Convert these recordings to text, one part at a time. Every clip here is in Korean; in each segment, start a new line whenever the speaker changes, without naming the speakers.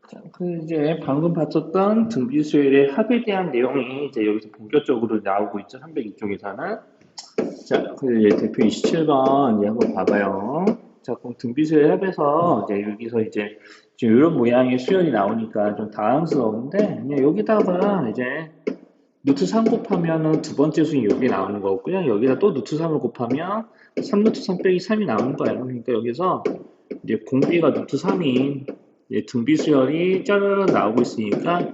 자, 그 이제 방금 봤었던 등비수열의 합에 대한 내용이 이제 여기서 본격적으로 나오고 있죠. 302쪽에서는. 자, 그 이제 대표 27번 이제 한번 봐봐요. 자, 그럼 등비수열 합에서 이제 여기서 이제 지금 이런 모양의 수열이 나오니까 좀 당황스러운데 그냥 여기다가 이제 루트 3 곱하면은 두 번째 수는 여기 나오는 거고요. 여기다 또 루트 3을 곱하면 3 루트 3 빼기 3이 나오는 거예요. 그러니까 여기서 이제 공비가 루트 3인 등비수열이 짜르르 나오고 있으니까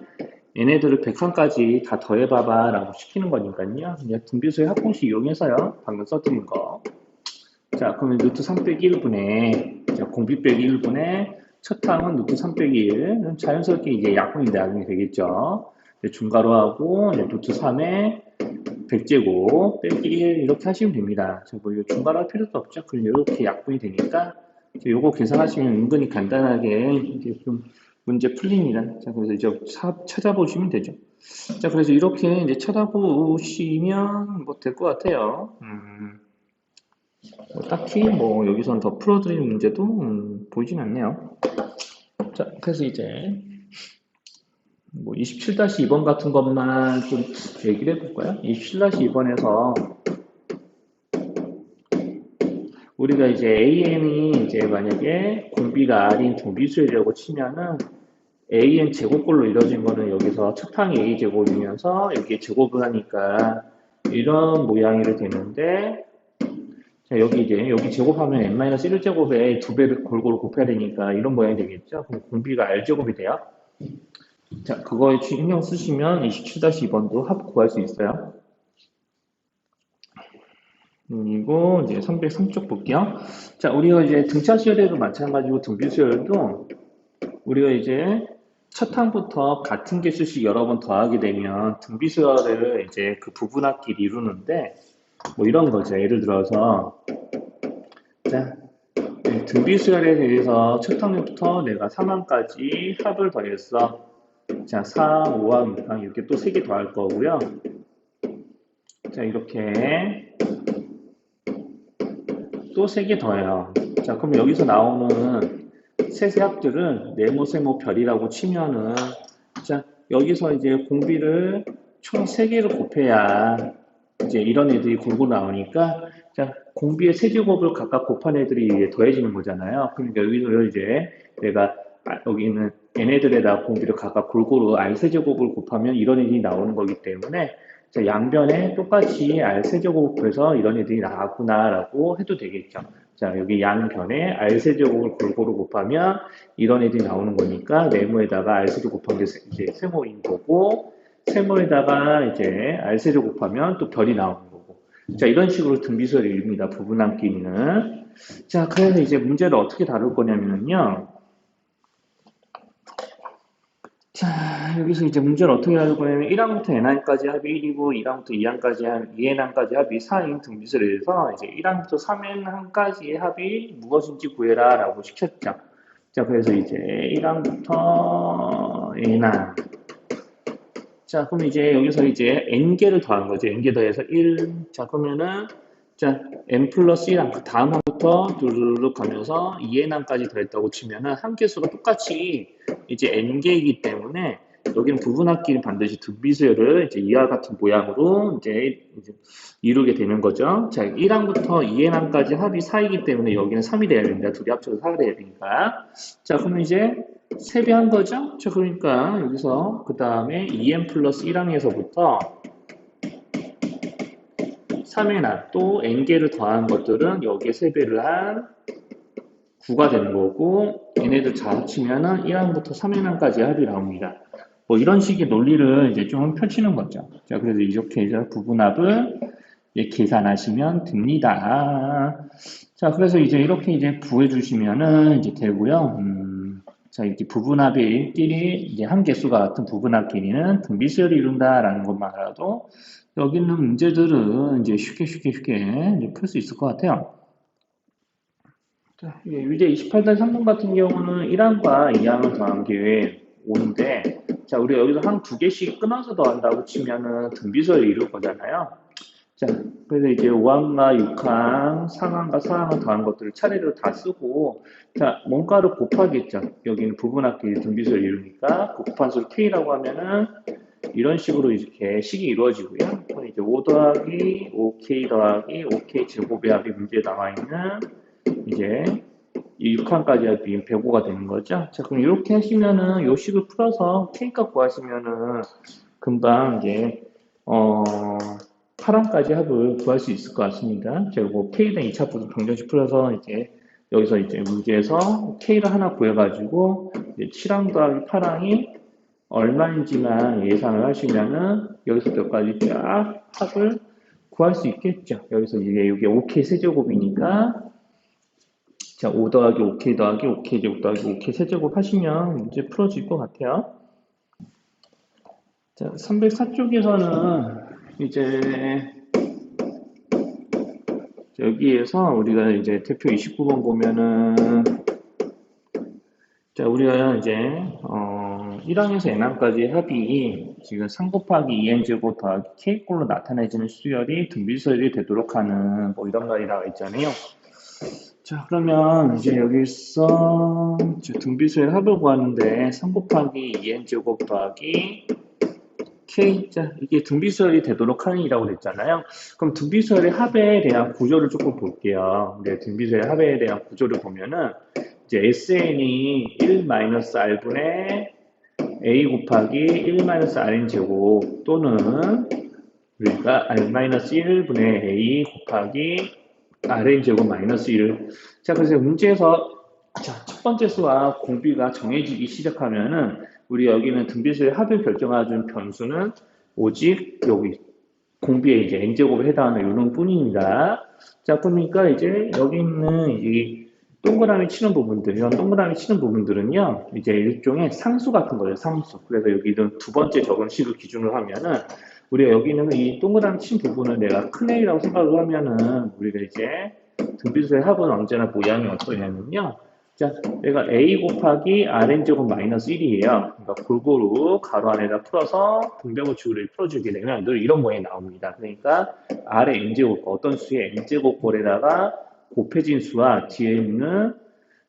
얘네들을 100칸까지 다 더해봐봐 라고 시키는 거니까요. 그냥 등비수열 합공식 이용해서요. 방금 써드린 거. 자, 그러면 루트 3 빼기 1분의 공비 빼기 1분의 첫 항은 루트 3 빼기 1. 자연스럽게 이제 약분이 나중에 되겠죠. 중괄호 하고 루트 3에 100제곱 빼기 1 이렇게 하시면 됩니다. 자, 뭐 중괄호 할 필요도 없죠. 그럼 이렇게 약분이 되니까 요거 계산하시면 은근히 간단하게 이제 좀 문제 풀립니다. 자, 그래서 이제 찾아보시면 되죠. 자, 그래서 이렇게 이제 찾아보시면 뭐 될 것 같아요. 뭐 딱히 뭐 여기선 더 풀어드리는 문제도 보이진 않네요. 자, 그래서 이제 뭐 27-2번 같은 것만 좀 얘기를 해볼까요? 27-2번에서 우리가 이제 AN이 이제 만약에 공비가 R인 등비수열이라고 치면은 AN 제곱꼴로 이루어진 거는 여기서 첫 항이 A 제곱이면서 여기에 제곱을 하니까 이런 모양이 되는데 자, 여기 제곱하면 n-1제곱에 두 배를 골고루 곱해야 되니까 이런 모양이 되겠죠? 그럼 공비가 R제곱이 돼요? 자, 그거에 신경 쓰시면 27-2번도 합 구할 수 있어요. 그리고 이제 303쪽 볼게요. 자, 우리가 이제 등차 수열에도 마찬가지고 등비 수열도 우리가 이제 첫 항부터 같은 개수씩 여러 번 더하게 되면 등비 수열을 이제 그 부분합끼리 이루는데 뭐 이런 거죠. 예를 들어서 자, 등비 수열에 대해서 첫 항부터 내가 3항까지 합을 더했어. 자, 4, 5항, 6항 이렇게 또 3개 더할 거고요. 자, 이렇게 또 3개 더해요. 자, 그럼 여기서 나오는 세세합들은 네모, 세모, 별이라고 치면은 자, 여기서 이제 공비를 총 3개를 곱해야 이제 이런 애들이 골고루 나오니까 자, 공비의 세제곱을 각각 곱한 애들이 더해지는 거잖아요. 그러니까 여기서 이제 내가 여기 있는 얘네들에다 공비를 각각 골고루 R 세제곱을 곱하면 이런 애들이 나오는 거기 때문에 자, 양변에 똑같이 R 세제곱 곱해서 이런 애들이 나왔구나라고 해도 되겠죠. 자, 여기 양변에 R 세제곱을 골고루 곱하면 이런 애들이 나오는 거니까 네모에다가 R 세제곱 곱한 게 이제 세모인 거고 세모에다가 이제 R 세제곱 곱하면 또 별이 나오는 거고. 자, 이런 식으로 등비수열이 이룹니다. 부분함끼리는. 자, 그래서 이제 문제를 어떻게 다룰 거냐면요. 자, 여기서 이제 문제를 어떻게 하는 거냐면 1항부터 n항까지 합이 1이고 2항부터 2n항까지 합이 4인 등비수를 해서 이제 1항부터 3n항까지의 합이 무엇인지 구해라 라고 시켰죠. 자, 그래서 이제 1항부터 n항 자, 그럼 이제 여기서 이제 n개를 더한 거죠. n개 더해서 1. 자, 그러면은 자, n 플러스 1항 그 다음 항부터 두루룩 가면서 2n항까지 더했다고 치면은 한 개수가 똑같이 이제 n개이기 때문에 여기는 부분합끼리 반드시 등비수열을 이제 이와 같은 모양으로 이제 이루게 되는 거죠. 자, 1항부터 2n항까지 합이 4이기 때문에 여기는 3이 돼야 됩니다. 둘이 합쳐서 4가 돼야 되니까. 자, 그러면 이제 세배한 거죠? 자, 그러니까 여기서 그 다음에 2n 플러스 1항에서부터 3n항 또 n개를 더한 것들은 여기에 세배를 한 9가 되는 거고 얘네들 다 합치면은 1항부터 3n항까지 합이 나옵니다. 뭐 이런 식의 논리를 이제 좀 펼치는 거죠. 자, 그래서 이렇게 해서 부분합을 계산하시면 됩니다. 자, 그래서 이제 이렇게 이제 구해주시면은 이제 되고요. 자, 이렇게 부분합끼리 이제 한 개수가 같은 부분합끼리는 등비수열을 이룬다라는 것만 알아도 여기 있는 문제들은 이제 쉽게 풀 수 있을 것 같아요. 자, 유제 28-3번 같은 경우는 1항과 2항을 더한 게 5인데, 자, 우리가 여기서 한 두 개씩 끊어서 더한다고 치면은 등비수열을 이룰 거잖아요. 자, 그래서 이제 5항과 6항, 상항과 사항을 더한 것들을 차례로 다 쓰고, 자, 뭔가를 곱하겠죠. 여기는 부분합계 등비수를 이루니까, 곱한수를 K라고 하면은, 이런 식으로 이렇게 식이 이루어지고요. 그럼 이제 5 더하기 5K 더하기 5K 제곱의 합이 문제에 나와있는, 이제, 이 6항까지 합이 105가 되는 거죠. 자, 그럼 이렇게 하시면은, 요 식을 풀어서 K값 구하시면은, 금방 이제, 8항까지 합을 구할 수 있을 것 같습니다. 제가 뭐 K는 2차 부분 방정식 풀어서 이제 여기서 이제 문제에서 K를 하나 구해가지고 7항 더하기 8항이 얼마인지만 예상을 하시면은 여기서 몇 가지 쫙 합을 구할 수 있겠죠. 여기서 이게 5K 세제곱이니까 자, 5 더하기 5K 더하기 5K 제곱 더하기 5K 세제곱 하시면 문제 풀어질 것 같아요. 자, 304쪽에서는 이제 여기에서 우리가 이제 대표 29번 보면은 자 우리가 이제 1항에서 n항까지 합이 지금 3 곱하기 2n제곱 더하기 k꼴로 나타내지는 수열이 등비수열이 되도록 하는 뭐 이런 말이 나와 있잖아요. 자 그러면 이제 여기서 등비수열 합을 구하는데 3 곱하기 2n제곱 더하기 K자, 이게 등비수열이 되도록 하는이라고 그랬잖아요. 그럼 등비수열의 합에 대한 구조를 조금 볼게요. 네, 등비수열의 합에 대한 구조를 보면은, 이제 SN이 1-R분의 A 곱하기 1-Rn 제곱 또는 우리가 R-1분의 A 곱하기 Rn 제곱 마이너스 1. 자, 그래서 문제에서 자, 첫 번째 수와 공비가 정해지기 시작하면은 우리 여기는 등비수의 합을 결정해준 변수는 오직 여기 공비에 이제 n제곱에 해당하는 이런 뿐입니다. 자, 그러니까 이제 여기 있는 이 동그라미 치는 부분들, 이런 동그라미 치는 부분들은요, 이제 일종의 상수 같은 거예요, 상수. 그래서 여기는 두 번째 적응식을 기준으로 하면은 우리가 여기 있는 이 동그라미 친 부분을 내가 큰 A라고 생각을 하면은 우리가 이제 등비수의 합은 언제나 모양이 어떠냐면요. 자, 내가 A 곱하기 Rn제곱 마이너스 1이에요. 그러니까 골고루 가로 안에다 풀어서 분배법칙으로 풀어주게 되면 늘 이런 모양이 나옵니다. 그러니까 R의 N제곱, 어떤 수의 N제곱꼴에다가 곱해진 수와 뒤에 있는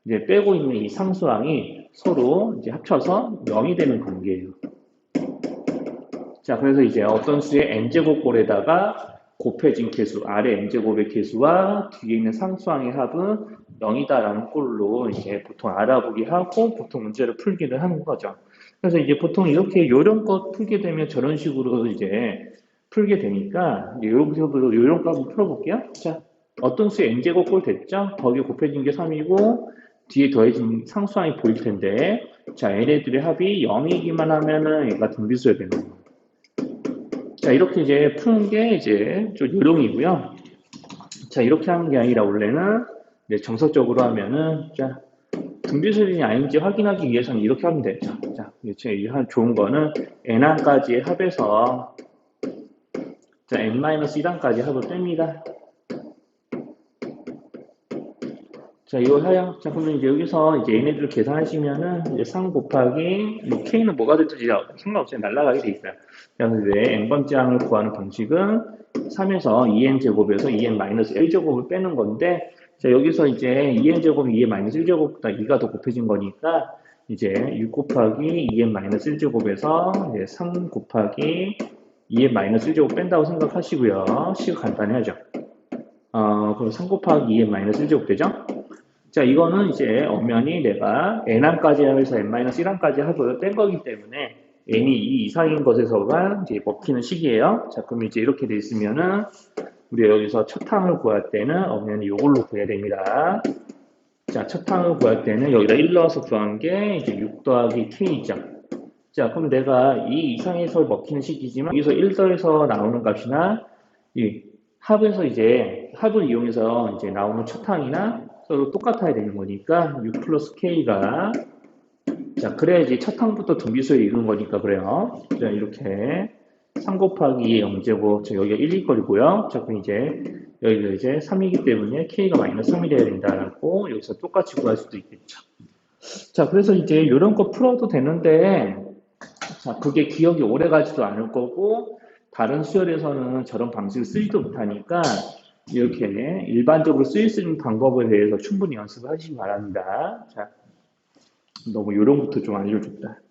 이제 빼고 있는 이 상수항이 서로 이제 합쳐서 0이 되는 관계예요. 자, 그래서 이제 어떤 수의 n제곱꼴에다가 곱해진 개수, 아래 n제곱의 개수와 뒤에 있는 상수항의 합은 0이다라는 꼴로 이제 보통 알아보기 하고 보통 문제를 풀기를 하는 거죠. 그래서 이제 보통 이렇게 요령껏 풀게 되면 저런 식으로 이제 풀게 되니까 여기서도 요령껏 한번 풀어볼게요. 자, 어떤 수의 n제곱꼴 됐죠? 거기에 곱해진 게 3이고 뒤에 더해진 상수항이 보일 텐데 자, 얘네들의 합이 0이기만 하면은 얘가 등비수야 되는 거예요. 자, 이렇게 이제 푸는 게 이제 좀 요령이고요. 자, 이렇게 하는 게 아니라 원래는 이제 정석적으로 하면은 자, 등비수열이 아닌지 확인하기 위해서는 이렇게 하면 되죠. 자, 제일 좋은 거는 n항까지의 합에서 자, n-1항까지 합을 뺍니다. 자, 이거 하여. 자, 그러면 이제 여기서 이제 얘네들을 계산하시면은 이제 3 곱하기 뭐 k는 뭐가 될지 상관없어요. 날라가게 돼 있어요. 그래서 이제 n번째 항을 구하는 방식은 3에서 2n 제곱에서 2n 마이너스 1제곱을 빼는 건데 자, 여기서 이제 2n 제곱이 2n 마이너스 1제곱보다 2가 더 곱해진 거니까 이제 6 곱하기 2n 마이너스 1제곱에서 이제 3 곱하기 2n 마이너스 1제곱 뺀다고 생각하시고요. 식을 간단히 하죠. 그럼 3 곱하기 2n 마이너스 1제곱 되죠? 자, 이거는 이제 엄연히 내가 n항까지 하면서 n-1항까지 합을 뺀 거기 때문에 n이 2 이상인 것에서가 이제 먹히는 식이에요. 자, 그럼 이제 이렇게 돼 있으면은 우리가 여기서 첫 항을 구할 때는 엄연히 이걸로 구해야 됩니다. 자, 첫 항을 구할 때는 여기다 1 넣어서 구한 게 이제 6 더하기 k죠. 자, 그럼 내가 2 이상에서 먹히는 식이지만 여기서 1 더해서 나오는 값이나 이 합에서 이제 합을 이용해서 이제 나오는 첫 항이나 서로 똑같아야 되는 거니까 6 플러스 k가 자 그래야지 첫 항부터 등비수에 이루는 거니까 그래요. 자 이렇게 3 곱하기 0제곱 자 여기가 1일 거리고요. 자 그럼 이제 여기가 이제 3이기 때문에 k가 마이너스 3이 돼야 된다고 여기서 똑같이 구할 수도 있겠죠. 자 그래서 이제 이런 거 풀어도 되는데 자 그게 기억이 오래 가지도 않을 거고 다른 수열에서는 저런 방식을 쓰지도 못하니까 이렇게 일반적으로 쓰일 수 있는 방법에 대해서 충분히 연습하시기 바랍니다. 자, 너무 요령부터 좀 알려줬다.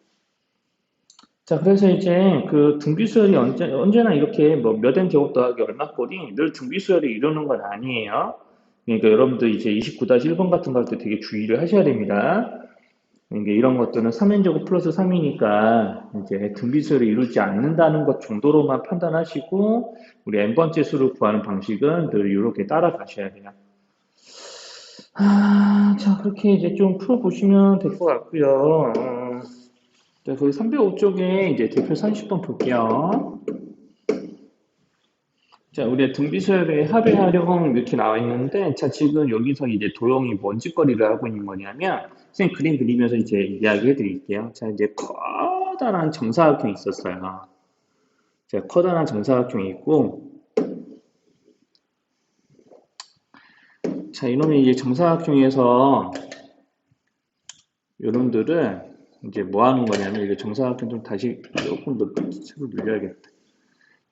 자, 그래서 이제 그 등비수열이 언제나 이렇게 뭐 몇 n 제곱 더하기 얼마 꼴이 늘 등비수열이 이루는 건 아니에요. 그러니까 여러분들 이제 29-1번 같은 거 할 때 되게 주의를 하셔야 됩니다. 그러니까 이런 것들은 3n 제곱 플러스 3이니까 이제 등비수열을 이루지 않는다는 것 정도로만 판단하시고 우리 n번째 수를 구하는 방식은 늘 이렇게 따라가셔야 돼요. 자, 그렇게 이제 좀 풀어보시면 될 것 같고요. 자, 거기 305쪽에 이제 대표 30번 볼게요. 자, 우리가 등비수열의 합의 활용 이렇게 나와 있는데, 자, 지금 여기서 이제 도형이 뭔 짓거리를 하고 있는 거냐면, 선생님 그림 그리면서 이제 이야기해 드릴게요. 자, 이제 커다란 정사각형이 있었어요. 자, 커다란 정사각형이 있고, 자, 이놈의 이제 정사각형에서 여러분들은 이제 뭐 하는 거냐면, 이게 정사각형 좀 다시 조금 더 책을 늘려야겠다.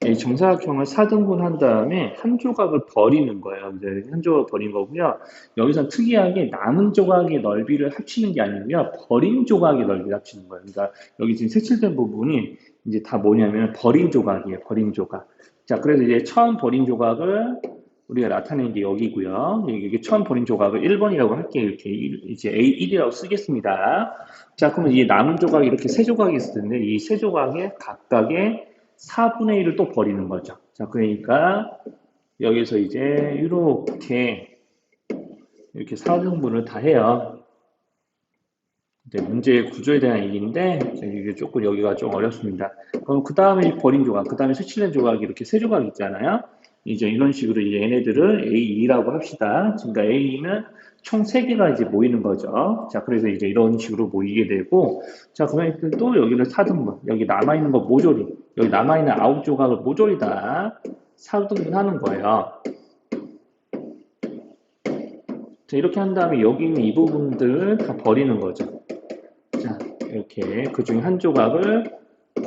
이 정사각형을 4등분 한 다음에 한 조각을 버리는 거예요. 이제 한 조각을 버린 거고요. 여기서 특이하게 남은 조각의 넓이를 합치는 게 아니고요. 버린 조각의 넓이를 합치는 거예요. 그러니까 여기 지금 색칠된 부분이 이제 다 뭐냐면 버린 조각이에요. 버린 조각. 자, 그래서 이제 처음 버린 조각을 우리가 나타낸 게 여기고요. 이게 처음 버린 조각을 1번이라고 할게요. 이렇게 이제 A1이라고 쓰겠습니다. 자, 그러면 이 남은 조각이 이렇게 세 조각이 있을 텐데 이 세 조각의 각각의 4분의 1을 또 버리는 거죠. 자, 그러니까 여기서 이제 이렇게 4등분을 다 해요. 문제의 구조에 대한 얘기인데 이게 조금 여기가 좀 어렵습니다. 그럼 그 다음에 버린 조각, 그 다음에 색칠된 조각이 이렇게 세 조각 있잖아요. 이제 이런 식으로 이제 얘네들을 A2라고 합시다. 그러니까 A는 총 3개가 이제 모이는 거죠. 자, 그래서 이제 이런 식으로 모이게 되고, 자, 그러면 또 여기는 4등분, 여기 남아있는 거 모조리, 여기 남아있는 9조각을 모조리 다 4등분 하는 거예요. 자, 이렇게 한 다음에 여기 있는 이 부분들을 다 버리는 거죠. 자, 이렇게 그 중에 한 조각을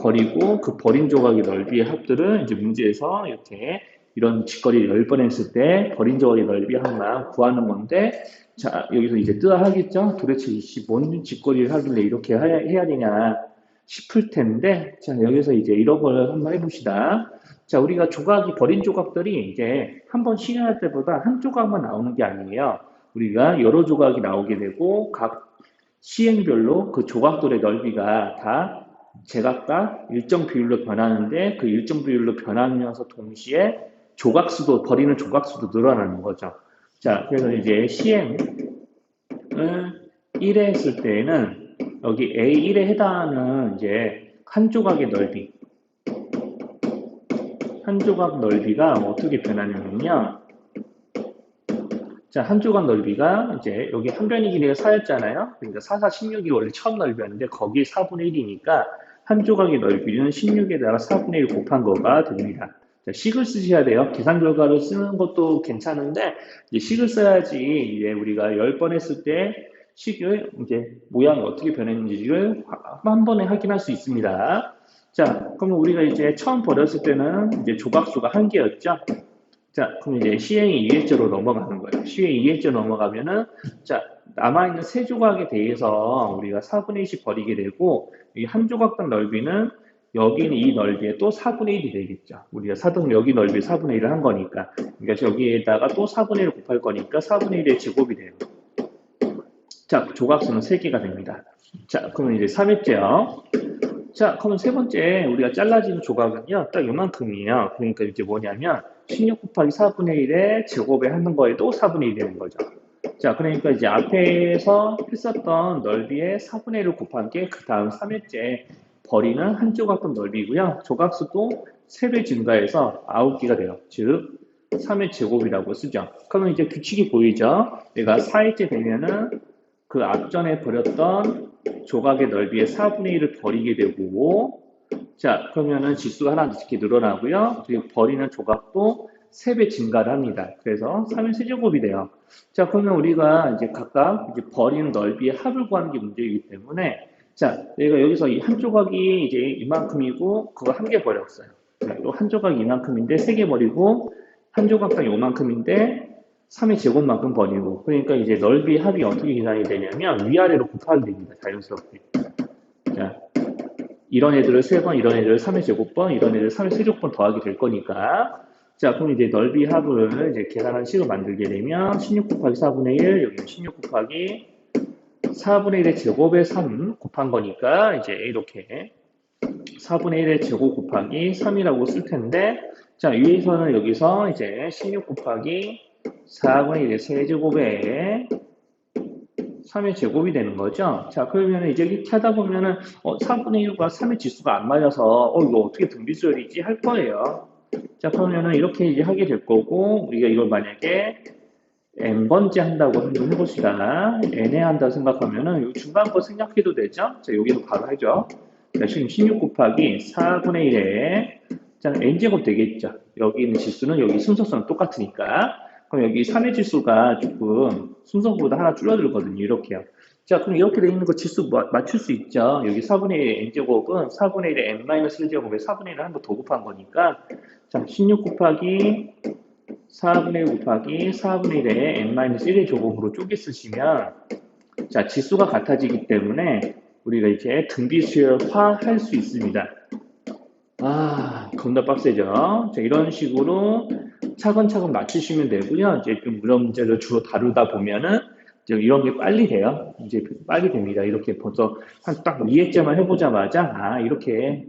버리고 그 버린 조각의 넓이의 합들은 이제 문제에서 이렇게 이런 짓거리를 10번 했을 때 버린 조각의 넓이 합만 구하는 건데, 자, 여기서 이제 뜨아 하겠죠? 도대체 뭔 짓거리를 하길래 이렇게 해야 되냐 싶을 텐데, 자, 여기서 이제 이런 걸 한번 해봅시다. 자, 우리가 버린 조각들이 이제 한번 실행할 때보다 한 조각만 나오는 게 아니에요. 우리가 여러 조각이 나오게 되고, 각 시행별로 그 조각들의 넓이가 다 제각각 일정 비율로 변하는데 그 일정 비율로 변하면서 동시에 버리는 조각수도 늘어나는 거죠. 자, 그래서 이제 시행을 1회 했을 때에는 여기 A1에 해당하는 이제 한 조각의 넓이, 한 조각 넓이가 어떻게 변하냐면요. 자, 한 조각 넓이가 이제 여기 한 변의 길이가 4였잖아요. 그러니까 4, 4, 16이 원래 처음 넓이였는데 거기에 4분의 1이니까 한 조각의 넓이는 16에다가 4분의 1 곱한 거가 됩니다. 자, 식을 쓰셔야 돼요. 계산 결과를 쓰는 것도 괜찮은데 이제 식을 써야지 이제 우리가 10번 했을 때 식을 이제 모양이 어떻게 변했는지를 한 번에 확인할 수 있습니다. 자, 그러면 우리가 이제 처음 버렸을 때는 이제 조각수가 1개였죠. 자, 그럼 이제 시행이 2회째로 넘어가는 거예요. 시행이 2회째 넘어가면은, 자, 남아있는 세 조각에 대해서 우리가 4분의 1씩 버리게 되고, 이 한 조각당 넓이는 여기 있는 이 넓이에 또 4분의 1이 되겠죠. 우리가 여기 넓이 4분의 1을 한 거니까. 그러니까 여기에다가 또 4분의 1을 곱할 거니까 4분의 1의 제곱이 돼요. 자, 조각수는 3개가 됩니다. 자, 그러면 이제 3회째요. 자, 그러면 세 번째 우리가 잘라진 조각은요, 딱 이만큼이에요. 그러니까 이제 뭐냐면 16 곱하기 4분의 1에 제곱에 하는 거에도 4분의 1이 되는 거죠. 자, 그러니까 이제 앞에서 했었던 넓이에 4분의 1을 곱한 게 그 다음 3회째 버리는 한 조각분 넓이고요. 조각수도 3배 증가해서 9개가 돼요. 즉 3의 제곱이라고 쓰죠. 그러면 이제 규칙이 보이죠? 얘가 4회째 되면은 그 앞전에 버렸던 조각의 넓이의 4분의 1을 버리게 되고, 자, 그러면은 지수가 하나 이렇게 늘어나고요. 그리고 버리는 조각도 3배 증가를 합니다. 그래서 3의 세제곱이 돼요. 자, 그러면 우리가 이제 각각 이제 버리는 넓이의 합을 구하는 게 문제이기 때문에, 자, 내가 여기서 이 한 조각이 이제 이만큼이고, 그거 한 개 버렸어요. 또 한 조각 이만큼인데 3개 버리고 한 조각당 요만큼인데 3의 제곱만큼 버리고 그러니까 이제 넓이 합이 어떻게 계산이 되냐면 위아래로 곱하기 됩니다. 자연스럽게. 자, 이런 애들을 3번, 이런 애들을 3의 제곱번, 이런 애들을 3의 세제곱번 더하게 될 거니까 자, 그럼 이제 넓이 합을 이제 계산하는 식을 만들게 되면 16 곱하기 4분의 1, 여기는 16 곱하기 4분의 1의 제곱에 3 곱한 거니까 이제 이렇게 4분의 1의 제곱 곱하기 3이라고 쓸 텐데 자, 위에서는 여기서 이제 16 곱하기 4분의 1의 세제곱에 3의 제곱이 되는 거죠. 자, 그러면 이제 이렇게 하다 보면은 4분의 1과 3의 지수가 안 맞아서 이거 어떻게 등비수열이지 할 거예요. 자, 그러면은 이렇게 이제 하게 될 거고 우리가 이걸 만약에 n번째 한다고 한번 해봅시다. n에 한다고 생각하면은 이 중간 거 생략해도 되죠? 자, 여기서 바로 하죠. 자, 지금 16 곱하기 4분의 1에 자, n제곱 되겠죠. 여기 있는 지수는 여기 순서수는 똑같으니까. 그럼 여기 3의 지수가 조금 순서보다 하나 줄어들거든요. 이렇게요. 자, 그럼 이렇게 돼 있는 거 지수 맞출 수 있죠. 여기 4분의 1의 n제곱은 4분의 1의 n-1제곱에 4분의 1을 한 번 더 곱한 거니까 자, 16 곱하기 4분의 1 곱하기 4분의 1의 n-1의 제곱으로 쪼개 쓰시면 자, 지수가 같아지기 때문에 우리가 이제 등비수열화 할 수 있습니다. 겁나 빡세죠? 자, 이런 식으로 차근차근 맞추시면 되고요. 이제 좀 이런 문제를 주로 다루다 보면은 이제 이런 게 빨리 돼요. 이제 빨리 됩니다. 이렇게 벌써 한 딱 2회째만 해보자마자 이렇게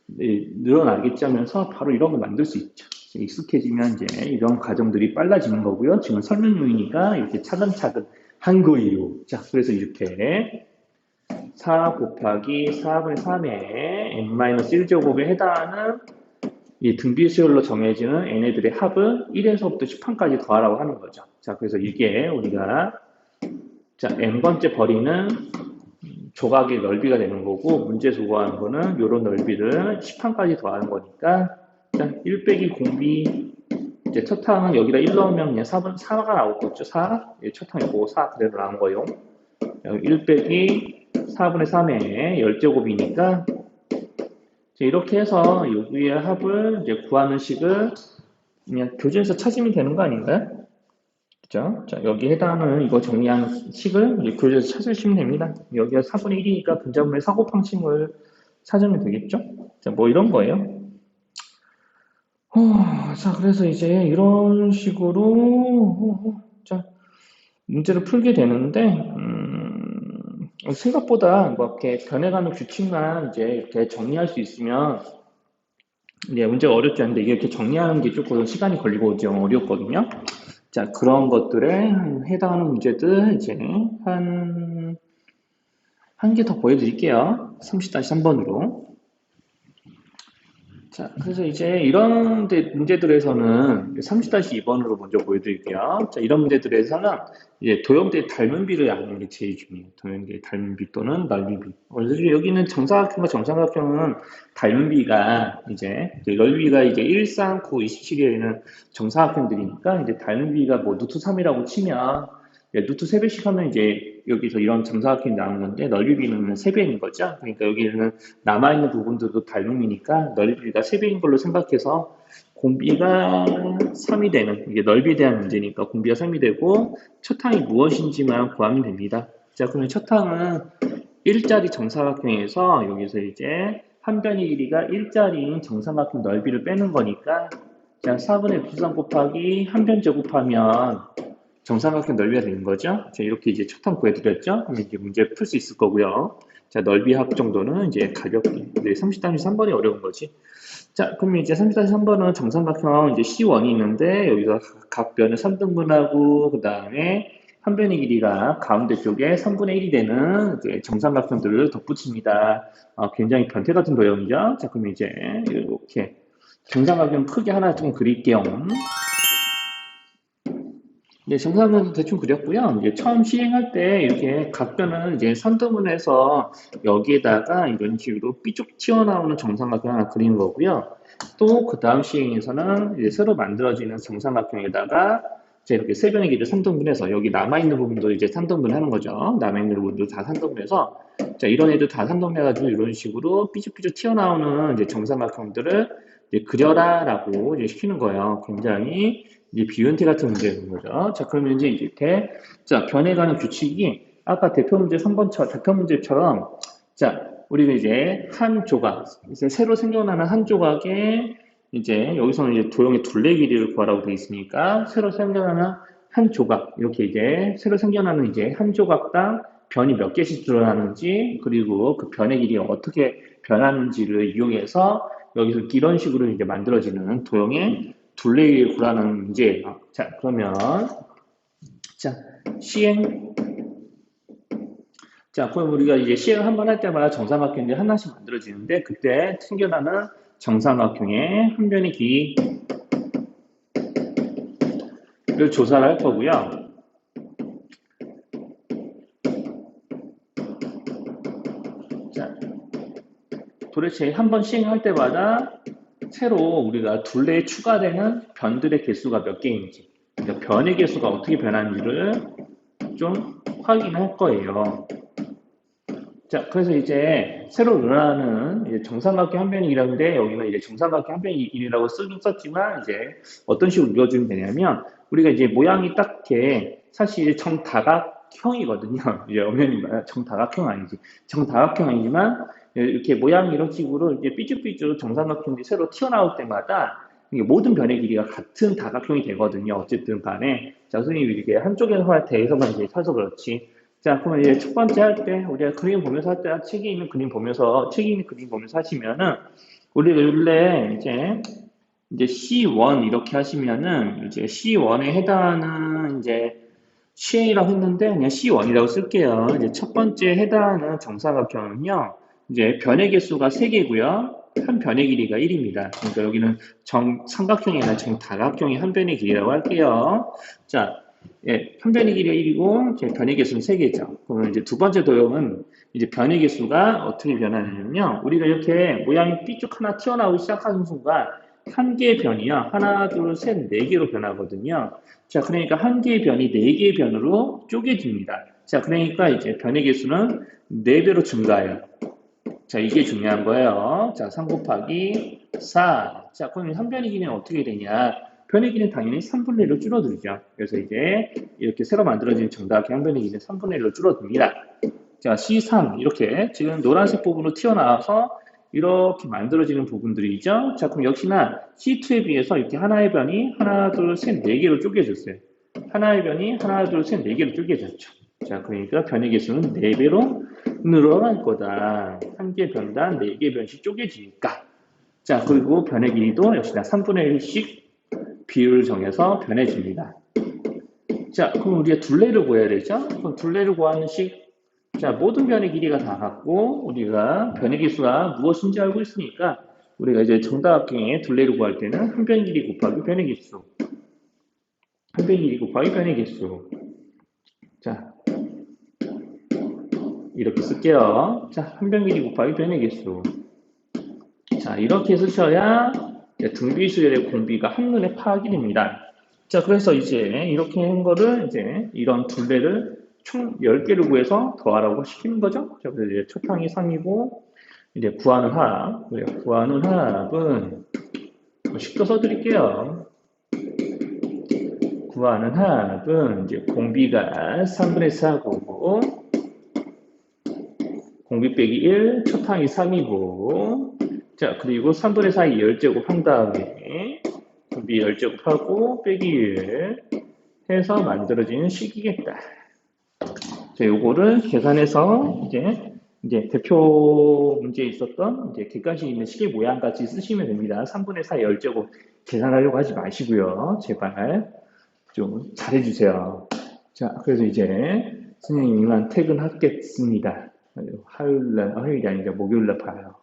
늘어나겠지 하면서 바로 이런 거 만들 수 있죠. 익숙해지면 이제 이런 과정들이 빨라지는 거고요. 지금 설명용이니까 이렇게 차근차근 한 거예요. 자, 그래서 이렇게 4 곱하기 4분의 3의 n-1제곱에 해당하는 이 등비수열로 정해지는 n애들의 합을 1에서부터 10판까지 더하라고 하는 거죠. 자, 그래서 이게 우리가 자, n번째 버리는 조각의 넓이가 되는 거고 문제에서 구하는 거는 이런 넓이를 10판까지 더하는 거니까 자, 1 빼기 공비 이제 첫 항은 여기다 1 넣으면 그냥 4가 나오겠죠. 4? 첫 항이 고 4 그대로 나온 거요. 1 빼기 4분의 3의 10제곱이니까 이렇게 해서 여기의 합을 이제 구하는 식을 그냥 교재에서 찾으면 되는 거 아닌가요? 그죠? 자, 여기 해당하는 이거 정리한 식을 이제 교재에서 찾으시면 됩니다. 여기가 4분의 1이니까 분자분의 사고방식을 찾으면 되겠죠? 자, 뭐 이런 거예요. 자, 그래서 이제 이런 식으로 자, 문제를 풀게 되는데 생각보다 뭐 이렇게 변해가는 규칙만 이제 이렇게 정리할 수 있으면 이제 문제가 어렵지 않은데 이게 이렇게 정리하는 게 조금 시간이 걸리고 좀 어렵거든요. 자, 그런 것들에 해당하는 문제들 이제 한 개 더 보여드릴게요. 30-3번으로. 자, 그래서 이제 이런 문제들에서는 30-2번으로 먼저 보여드릴게요. 자, 이런 문제들에서는 이제 도형대의 닮은비를 아는 게 제일 중요해요. 도형대의 닮은비 또는 넓이비. 그래서 여기는 정사각형과 정사각형은 닮은비가 이제 넓이가 이제 1, 3, 9, 27에는 정사각형들이니까 이제 닮은비가 뭐 루트 3이라고 치면 루트 3배씩 하면 이제 여기서 이런 정사각형이 나오는 건데 넓이비는 3배인 거죠. 그러니까 여기는 남아있는 부분들도 닮음이니까 넓이가 3배인 걸로 생각해서 공비가 3이 되는 이게 넓이에 대한 문제니까 공비가 3이 되고 첫 항이 무엇인지만 구하면 됩니다. 자, 그러면 첫 항은 1짜리 정사각형에서 여기서 이제 한 변의 길이가 1짜리인 정사각형 넓이를 빼는 거니까 자, 4분의 루트3 곱하기 한 변 제곱하면 정사각형 넓이가 되는 거죠. 자, 이렇게 이제 첫 항 구해드렸죠. 그럼 이제 문제 풀 수 있을 거고요. 자, 넓이 합 정도는 이제 가볍게. 30-3번이 어려운 거지. 자, 그럼 이제 30-3번은 정삼각형 이제 C1이 있는데 여기서 각 변을 3등분하고 그 다음에 한 변의 길이가 가운데 쪽에 3분의 1이 되는 이제 정삼각형들을 덧붙입니다. 굉장히 변태 같은 도형이죠. 자, 그럼 이제 이렇게 정삼각형 크게 하나 좀 그릴게요. 네, 정사각형도 대충 그렸고요. 이제 처음 시행할 때 이렇게 각 변을 이제 선등분해서 여기에다가 이런 식으로 삐쭉 튀어나오는 정삼각형 하나 그리는 거고요. 또 그 다음 시행에서는 이제 새로 만들어지는 정삼각형에다가 이제 이렇게 세 변의 길이를 3등분해서 여기 남아있는 부분도 이제 3등분 하는 거죠. 남아있는 부분도 다 3등분해서 자, 이런 애들 다 3등분해가지고 이런 식으로 삐쭉삐쭉 튀어나오는 이제 정삼각형들을 이제 그려라라고 이제 시키는 거예요. 굉장히 이제 비운태 같은 문제인 거죠. 자, 그러면 이제 이렇게 자, 변해가는 규칙이 아까 대표 문제 3번 대표 문제처럼 자, 우리가 이제 한 조각, 이제 새로 생겨나는 한 조각에 이제 여기서는 이제 도형의 둘레 길이를 구하라고 되어 있으니까 새로 생겨나는 한 조각 이렇게 이제 새로 생겨나는 이제 한 조각당 변이 몇 개씩 드러나는지 그리고 그 변의 길이가 어떻게 변하는지를 이용해서 여기서 이런 식으로 이제 만들어지는 도형의 둘레 길이를 구하는 문제예요. 자, 그러면 자 시행. 자, 그럼 우리가 이제 시행을 한 번 할 때마다 정삼각형이 하나씩 만들어지는데 그때 생겨나는 정삼각형의 한 변의 길이를 조사를 할 거고요. 자, 도대체 한 번 시행할 때마다 새로 우리가 둘레에 추가되는 변들의 개수가 몇 개인지, 그러니까 변의 개수가 어떻게 변하는지를 좀 확인할 거예요. 자, 그래서 이제 새로 늘어나는 이제 정삼각형 한 변의 길이라는데 여기는 이제 정삼각형 한 변의 길이라고 쓰긴 썼지만 이제 어떤 식으로 이루어지면 되냐면 우리가 이제 모양이 딱 이렇게 사실 정다각형이거든요. 이제 엄연히 말해 정다각형 아니지. 정다각형 아니지만 이렇게 모양이 이런 식으로 이제 삐죽삐죽 정삼각형이 새로 튀어나올 때마다 이게 모든 변의 길이가 같은 다각형이 되거든요. 어쨌든 간에. 자, 선생님이 이렇게 한쪽에서 대해서만 이제 쳐서 그렇지. 자, 그러면 이제 첫 번째 할 때, 우리가 그림 보면서 할 때, 책에 있는 그림 보면서, 책에 있는 그림 보면서 하시면은, 우리가 원래 이제 C1 이렇게 하시면은, 이제 C1에 해당하는 이제 시행이라고 했는데, 그냥 C1이라고 쓸게요. 이제 첫 번째 해당하는 정사각형은요, 이제 변의 개수가 3개고요. 한 변의 길이가 1입니다. 그러니까 여기는 삼각형이 아니라 정다각형의 한 변의 길이라고 할게요. 자, 예, 한 변의 길이가 1이고 이제 변의 개수는 3개죠. 그러면 이제 두 번째 도형은 이제 변의 개수가 어떻게 변하냐면요. 우리가 이렇게 모양이 삐쭉 하나 튀어나오기 시작하는 순간 한 개의 변이요. 하나, 둘, 셋, 네 개로 변하거든요. 자, 그러니까 한 개의 변이 네 개의 변으로 쪼개집니다. 자, 그러니까 이제 변의 개수는 4배로 증가해요. 자, 이게 중요한 거예요. 자, 3 곱하기 4. 자, 그럼 한 변의 길이는 어떻게 되냐? 변의 길이는 당연히 3분의 1로 줄어들죠. 그래서 이제 이렇게 새로 만들어진 정답의 한 변의 길이는 3분의 1로 줄어듭니다. 자, C3 이렇게 지금 노란색 부분으로 튀어나와서 이렇게 만들어지는 부분들이죠. 자, 그럼 역시나 C2에 비해서 이렇게 하나의 변이 하나, 둘, 셋, 네 개로 쪼개졌어요. 하나의 변이 하나, 둘, 셋, 네 개로 쪼개졌죠. 자, 그러니까 변의 개수는 4배로 늘어날 거다. 한 개 변당 4개 변씩 쪼개지니까. 자, 그리고 변의 길이도 역시나 3분의 1씩 비율을 정해서 변해집니다. 자, 그럼 우리가 둘레를 구해야 되죠? 그럼 둘레를 구하는 식, 자, 모든 변의 길이가 다 같고, 우리가 변의 개수가 무엇인지 알고 있으니까, 우리가 이제 정다각형의 둘레를 구할 때는 한 변의 길이 곱하기 변의 개수. 한 변의 길이 곱하기 변의 개수. 자, 이렇게 쓸게요. 자, 한 변의 길이 곱하기 변의 개수. 자, 이렇게 쓰셔야 등비수열의 공비가 한눈에 파악이 됩니다. 자, 그래서 이제 이렇게 한 거를 이제 이런 둘레를 총 10개를 구해서 더하라고 시키는 거죠. 자, 그래서 이제 초탕이 3이고, 이제 구하는 합. 구하는 합은 쉽게 써드릴게요. 구하는 합은 이제 공비가 3분의 4고, 공비 빼기 1, 초탕이 3이고, 자, 그리고 3분의 4이 10제곱 한 다음에 공비 10제곱하고 빼기 1 해서 만들어지는 식이겠다. 자, 요거를 계산해서 이제 대표 문제에 있었던 이제 객관식 있는 식의 모양 같이 쓰시면 됩니다. 3분의 4 10제곱 계산하려고 하지 마시고요. 제발 좀 잘해주세요. 자, 그래서 이제 선생님이 이만 퇴근하겠습니다. 화요일이 아니라 목요일날 봐요.